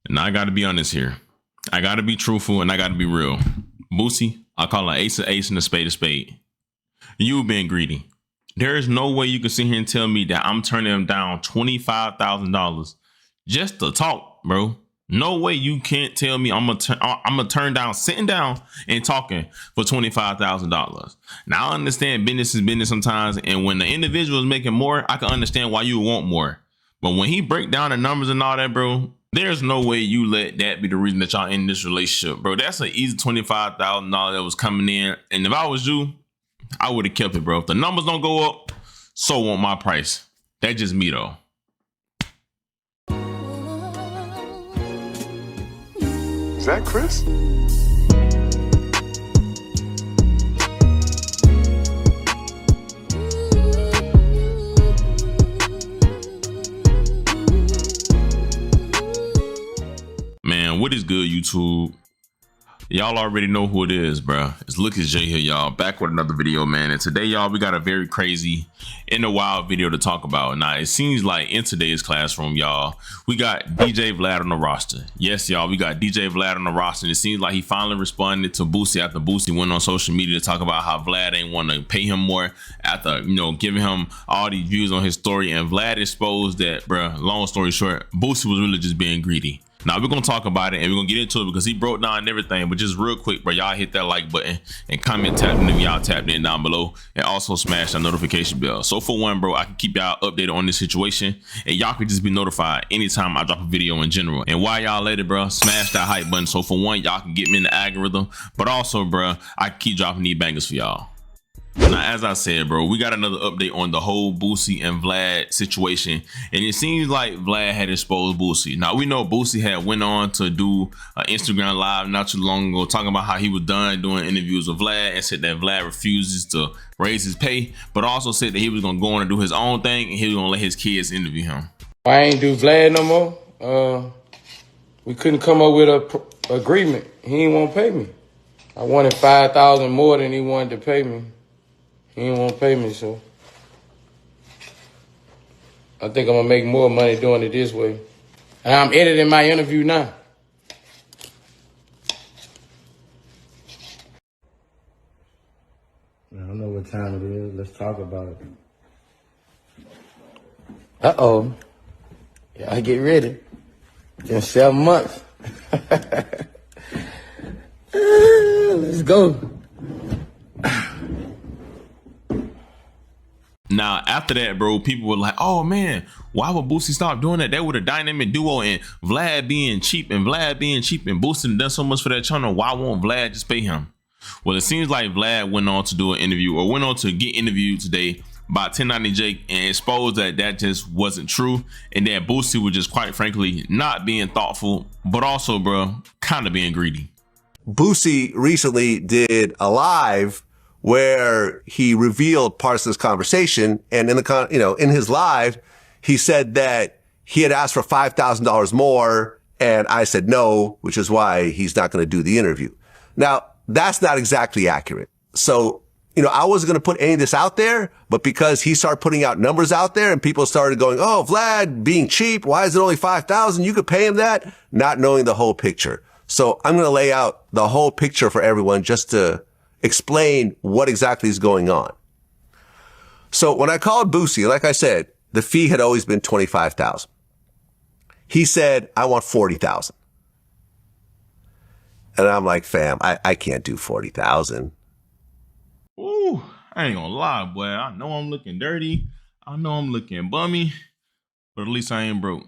And I got to be honest here. I got to be truthful and I got to be real. Boosie, I call an ace and a spade. You being greedy. There is no way you can sit here and tell me that I'm turning him down $25,000 just to talk, bro. No way you can't tell me I'm gonna turn down sitting down and talking for $25,000. Now I understand business is business sometimes, and when the individual is making more, I can understand why you want more. But when he break down the numbers and all that, bro, there's no way you let that be the reason that y'all in this relationship, bro. That's an easy $25,000 that was coming in, and if I was you, I would have kept it, bro. If the numbers don't go up, so won't my price. That's just me, though. Is that Chris? Man, what is good, YouTube? Y'all already know who it is, bro. It's Lucas J here, y'all. Back with another video, man. And today, y'all, we got a very crazy in the wild video to talk about. Now, it seems like in today's classroom, y'all, we got DJ Vlad on the roster. Yes, y'all, we got DJ Vlad on the roster. And it seems like he finally responded to Boosie after Boosie went on social media to talk about how Vlad ain't want to pay him more after, giving him all these views on his story. And Vlad exposed that, bro, long story short, Boosie was really just being greedy. Now we're gonna talk about it and we're gonna get into it because he broke down everything. But just real quick, bro, y'all hit that like button and comment tapping if y'all tapped in down below, and also smash that notification bell. So for one, bro, I can keep y'all updated on this situation, and y'all can just be notified anytime I drop a video in general. And while y'all at it, bro, smash that hype button. So for one, y'all can get me in the algorithm, but also, bro, I can keep dropping these bangers for y'all. Now, as I said, bro, we got another update on the whole Boosie and Vlad situation, and it seems like Vlad had exposed Boosie. Now, we know Boosie had went on to do an Instagram live not too long ago talking about how he was done doing interviews with Vlad and said that Vlad refuses to raise his pay, but also said that he was going to go on and do his own thing and he was going to let his kids interview him. I ain't do Vlad no more. We couldn't come up with a agreement. He ain't want to pay me. I wanted $5,000 more than he wanted to pay me. He didn't want to pay me, so I think I'm going to make more money doing it this way. And I'm editing my interview now. I don't know what time it is. Let's talk about it. Uh-oh. Y'all get ready. In 7 months. Let's go. Now, after that, bro, people were like, oh, man, why would Boosie stop doing that? That would a dynamic duo, and Vlad being cheap and Boosie done so much for that channel. Why won't Vlad just pay him? Well, it seems like Vlad went on to do an interview or went on to get interviewed today by 1090 Jake and exposed that that just wasn't true, and that Boosie was just, quite frankly, not being thoughtful, but also, bro, kind of being greedy. Boosie recently did a live where he revealed parts of this conversation, and in the in his live, he said that he had asked for $5,000 more, and I said no, which is why he's not going to do the interview. Now, that's not exactly accurate. So, I wasn't going to put any of this out there, but because he started putting out numbers out there and people started going, oh, Vlad being cheap, why is it only $5,000? You could pay him that, not knowing the whole picture. So I'm going to lay out the whole picture for everyone just to explain what exactly is going on. So when I called Boosie, like I said, the fee had always been $25,000. He said, I want $40,000. And I'm like, fam, I can't do $40,000. Ooh, I ain't gonna lie, boy. I know I'm looking dirty. I know I'm looking bummy, but at least I ain't broke.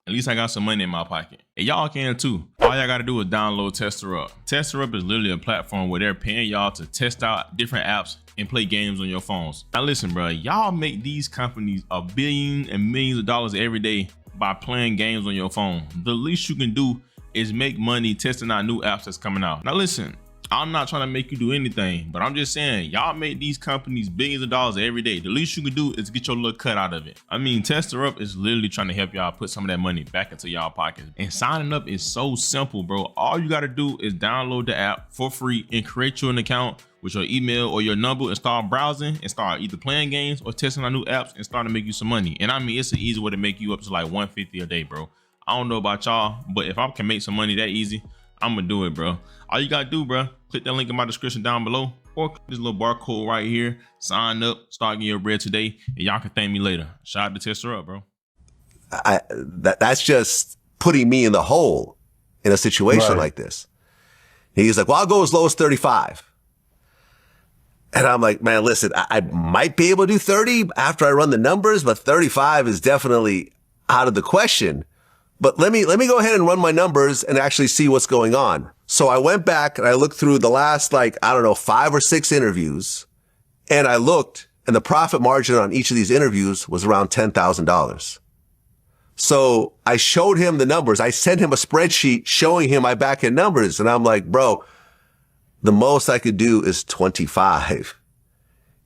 At least I got some money in my pocket. And y'all can too. All y'all gotta do is download Tester Up. Tester Up is literally a platform where they're paying y'all to test out different apps and play games on your phones. Now listen, bro, y'all make these companies $1 billion and millions of dollars every day by playing games on your phone. The least you can do is make money testing out new apps that's coming out. Now listen, I'm not trying to make you do anything, but I'm just saying, y'all make these companies billions of dollars every day. The least you can do is get your little cut out of it. I mean, Tester Up is literally trying to help y'all put some of that money back into y'all pockets. And signing up is so simple, bro. All you got to do is download the app for free and create you an account with your email or your number and start browsing and start either playing games or testing out new apps and start to make you some money. And I mean, it's an easy way to make you up to like $150 a day, bro. I don't know about y'all, but if I can make some money that easy, I'm gonna do it, bro. All you gotta do, bro, click that link in my description down below, or click this little barcode right here, sign up, start getting your bread today, and y'all can thank me later. Shout out to Tester Up, bro. That's just putting me in the hole in a situation like this. He's like, well, I'll go as low as 35. And I'm like, man, listen, I might be able to do 30 after I run the numbers, but 35 is definitely out of the question. But let me go ahead and run my numbers and actually see what's going on. So I went back and I looked through the last, 5 or 6 interviews, and I looked, and the profit margin on each of these interviews was around $10,000. So I showed him the numbers. I sent him a spreadsheet showing him my back end numbers. And I'm like, bro, the most I could do is 25.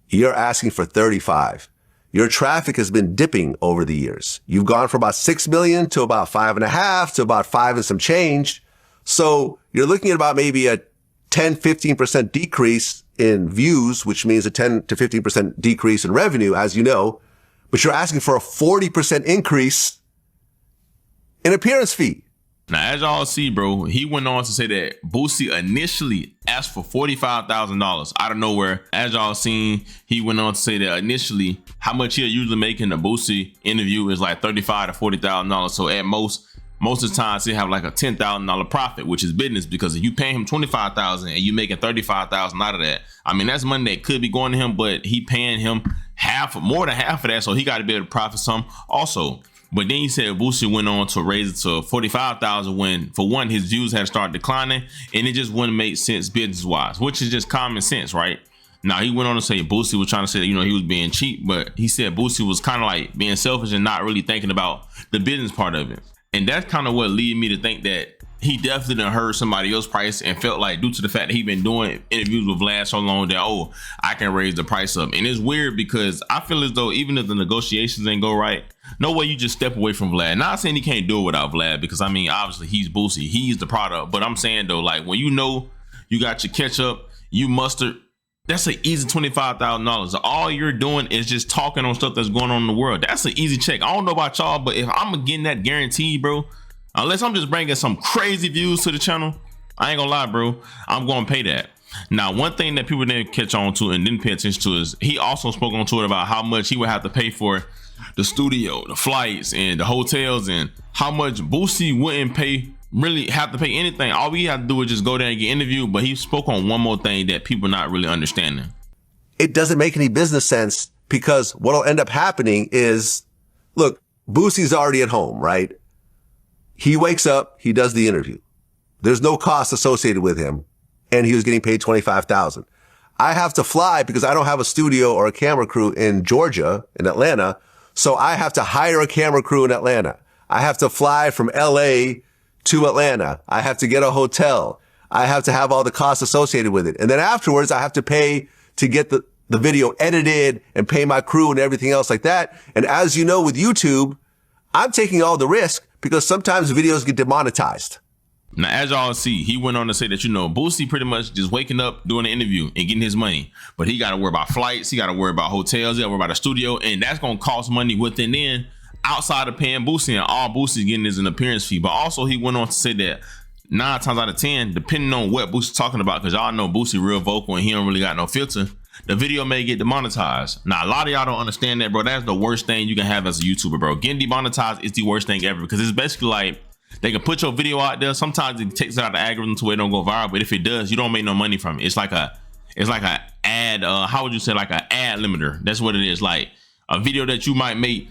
You're asking for 35. Your traffic has been dipping over the years. You've gone from about 6 million to about 5.5 to about 5 and some change. So you're looking at about maybe a 10, 15% decrease in views, which means a 10 to 15% decrease in revenue, as you know, but you're asking for a 40% increase in appearance fee. Now, as y'all see, bro, he went on to say that Boosie initially asked for $45,000 out of nowhere. As y'all seen, he went on to say that initially how much he'll usually make in a Boosie interview is like $35,000 to $40,000. So at most of the times he'll have like a $10,000 profit, which is business, because if you pay him $25,000 and you making $35,000 out of that, I mean, that's money that could be going to him, but he paying him more than half of that. So he got to be able to profit some also. But then he said Boosie went on to raise it to $45,000 when, for one, his views had started declining, and it just wouldn't make sense business-wise, which is just common sense, right? Now, he went on to say Boosie was trying to say that, he was being cheap, but he said Boosie was kind of like being selfish and not really thinking about the business part of it. And that's kind of what led me to think that he definitely done heard somebody else's price and felt like, due to the fact that he been doing interviews with Vlad so long, that, oh, I can raise the price up. And it's weird because I feel as though even if the negotiations ain't go right, no way you just step away from Vlad. Not saying he can't do it without Vlad, because I mean, obviously he's Boosie, he's the product. But I'm saying though, like, when you got your ketchup, you mustard, that's an easy $25,000. All you're doing is just talking on stuff that's going on in the world. That's an easy check. I don't know about y'all, but if I'm getting that guaranteed, bro, unless I'm just bringing some crazy views to the channel, I ain't gonna lie, bro, I'm gonna pay that. Now, one thing that people didn't catch on to and didn't pay attention to is he also spoke on to it about how much he would have to pay for the studio, the flights, and the hotels, and how much Boosie wouldn't really have to pay anything. All we have to do is just go there and get interviewed. But he spoke on one more thing that people not really understanding. It doesn't make any business sense, because what'll end up happening is, look, Boosie's already at home, right? He wakes up, he does the interview. There's no cost associated with him, and he was getting paid $25,000. I have to fly because I don't have a studio or a camera crew in Georgia, in Atlanta. So I have to hire a camera crew in Atlanta. I have to fly from LA to Atlanta. I have to get a hotel. I have to have all the costs associated with it. And then afterwards, I have to pay to get the video edited and pay my crew and everything else like that. And as you know, with YouTube, I'm taking all the risk because sometimes videos get demonetized. Now, as y'all see, he went on to say that, Boosie pretty much just waking up, doing an interview and getting his money. But he got to worry about flights. He got to worry about hotels. He got to worry about a studio. And that's going to cost money within then, outside of paying Boosie. And all Boosie's getting is an appearance fee. But also, he went on to say that 9 times out of 10, depending on what Boosie's talking about, because y'all know Boosie real vocal and he don't really got no filter, the video may get demonetized. Now, a lot of y'all don't understand that, bro. That's the worst thing you can have as a YouTuber, bro. Getting demonetized is the worst thing ever, because it's basically like, they can put your video out there. Sometimes it takes out the algorithm to where it don't go viral, but if it does, you don't make no money from it. It's like a ad, how would you say, like an ad limiter. That's what it is. Like a video that you might make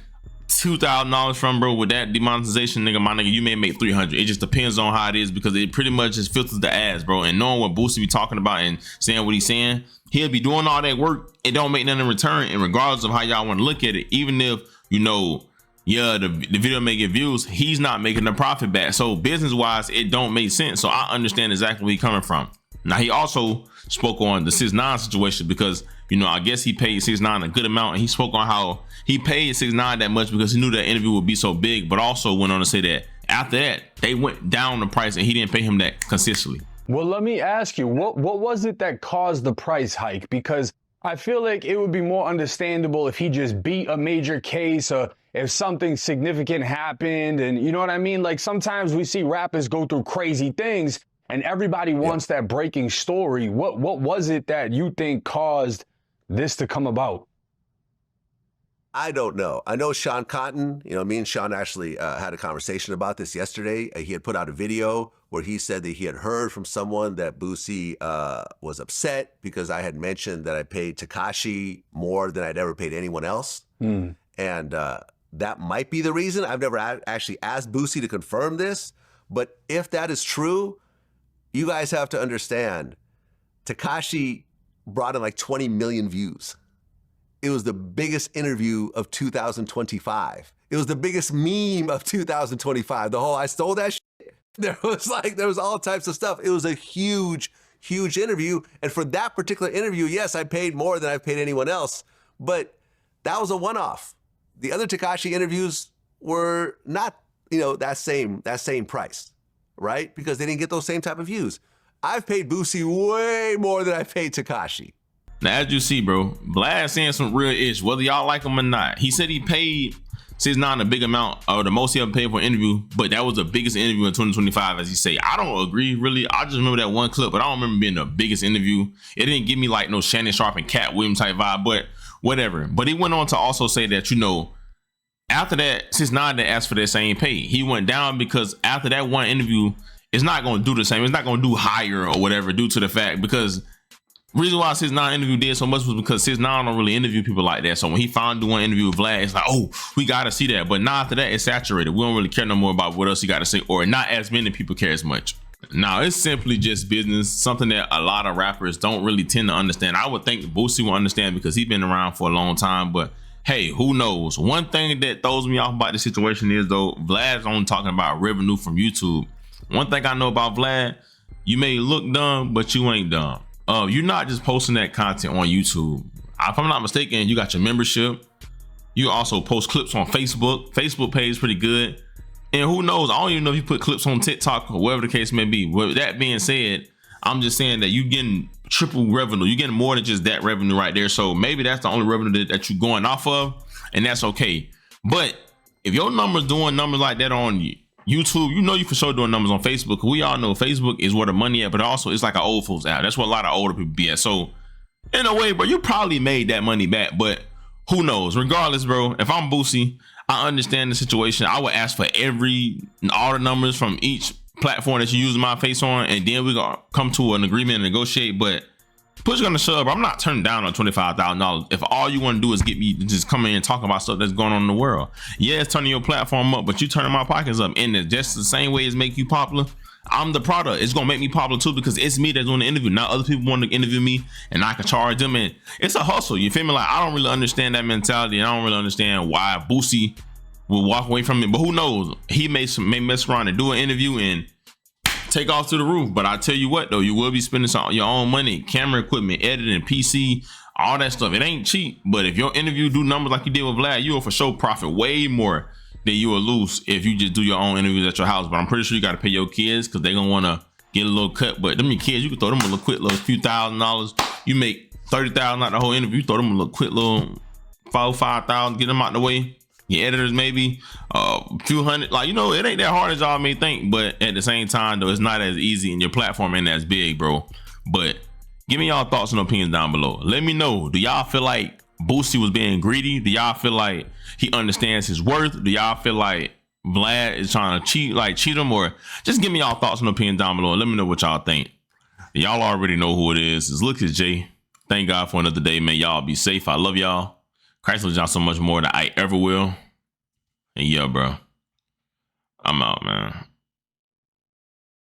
$2,000 from, bro, with that demonetization, my nigga, you may make 300. It just depends on how it is, because it pretty much just filters the ads, bro. And knowing what Boosie be talking about and saying what he's saying, he'll be doing all that work. It don't make nothing in return. And regardless of how y'all want to look at it, even if, yeah, the video may get views, he's not making the profit back. So business wise, it don't make sense. So I understand exactly where he's coming from. Now, he also spoke on the 6ix9ine situation, because, I guess he paid 6ix9ine a good amount, and he spoke on how he paid 6ix9ine that much because he knew that interview would be so big, but also went on to say that after that, they went down the price and he didn't pay him that consistently. Well, let me ask you, what was it that caused the price hike? Because I feel like it would be more understandable if he just beat a major case, or if something significant happened, and you know what I mean? Like sometimes we see rappers go through crazy things and everybody wants that breaking story. What was it that you think caused this to come about? I don't know. I know Sean Cotton, you know, me and Sean actually had a conversation about this yesterday. He had put out a video where he said that he had heard from someone that Boosie was upset because I had mentioned that I paid Tekashi more than I'd ever paid anyone else. And that might be the reason. I've never actually asked Boosie to confirm this, but if that is true, you guys have to understand, Tekashi brought in like 20 million views. It was the biggest interview of 2025. It was the biggest meme of 2025. The whole I stole that shit. There was all types of stuff. It was a huge, huge interview. And for that particular interview, yes, I paid more than I've paid anyone else, but that was a one-off. The other Tekashi interviews were not, you know, that same price, right? Because they didn't get those same type of views. I've paid Boosie way more than I paid Tekashi. Now, as you see, bro, Vlad saying some real ish, whether y'all like him or not. He said he paid 6ix9ine a big amount, or the most he ever paid for an interview, but that was the biggest interview in 2025, as he say. I don't agree, really. I just remember that one clip, but I don't remember being the biggest interview. It didn't give me like no Shannon Sharp and Cat Williams type vibe, but whatever. But he went on to also say that, you know, after that, 6ix9ine didn't ask for that same pay. He went down because after that one interview, it's not going to do the same. It's not going to do higher or whatever due to the fact, because reason why 6ix9ine interview did so much was because 6ix9ine don't really interview people like that. So when he finally do one interview with Vlad, it's like, oh, we got to see that. But now after that, it's saturated. We don't really care no more about what else he got to say, or not as many people care as much. Now, it's simply just business, something that a lot of rappers don't really tend to understand. I would think Boosie will understand because he's been around for a long time, but hey, who knows? One thing that throws me off about the situation is, though, Vlad's only talking about revenue from YouTube. One thing I know about Vlad, you may look dumb, but you ain't dumb. You're not just posting that content on YouTube. If I'm not mistaken, you got your membership. You also post clips on Facebook. Facebook pays pretty good. And who knows? I don't even know if you put clips on TikTok or whatever the case may be. With that being said, I'm just saying that you're getting triple revenue. You're getting more than just that revenue right there. So maybe that's the only revenue that you're going off of, and that's okay. But if your numbers doing numbers like that on YouTube, you know you for sure doing numbers on Facebook. We all know Facebook is where the money at, but also it's like an old folks out. That's where a lot of older people be at. So in a way, bro, you probably made that money back, but who knows? Regardless, bro, if I'm Boosie, I understand the situation. I would ask for all the numbers from each platform that you use my face on, and then we're gonna come to an agreement and negotiate. But push gonna shove, I'm not turning down on $25,000 if all you want to do is get me to just come in and talk about stuff that's going on in the world. Yeah, it's turning your platform up, but you turning my pockets up, and just the same way as make you popular, I'm the product. It's gonna make me popular too, because it's me that's doing the interview. Now other people want to interview me and I can charge them, and it's a hustle. You feel me? Like, I don't really understand that mentality, and I don't really understand why Boosie will walk away from it. But who knows? He may mess around and do an interview and take off to the roof. But I tell you what, though, you will be spending some your own money, camera equipment, editing, PC, all that stuff. It ain't cheap. But if your interview do numbers like you did with Vlad, you will for sure profit way more than you will lose if you just do your own interviews at your house. But I'm pretty sure you got to pay your kids, because they're gonna want to get a little cut. But them your kids, you can throw them a little quick little few $1,000s. You make $30,000 out the whole interview, you throw them a little quick little $5,000, get them out the way. Your editors maybe a few hundred. Like, you know, it ain't that hard as y'all may think, but at the same time, though, it's not as easy, and your platform ain't as big, bro. But give me y'all thoughts and opinions down below. Let me know, do y'all feel like Boosie was being greedy? Do y'all feel like he understands his worth? Do y'all feel like Vlad is trying to cheat him? Or just give me y'all thoughts and opinions down below and let me know what y'all think. Y'all already know who it is. It's Look, it's Jay. Thank God for another day, man. Y'all be safe. I love y'all. Christ loves y'all so much more than I ever will. And yeah, bro, I'm out, man.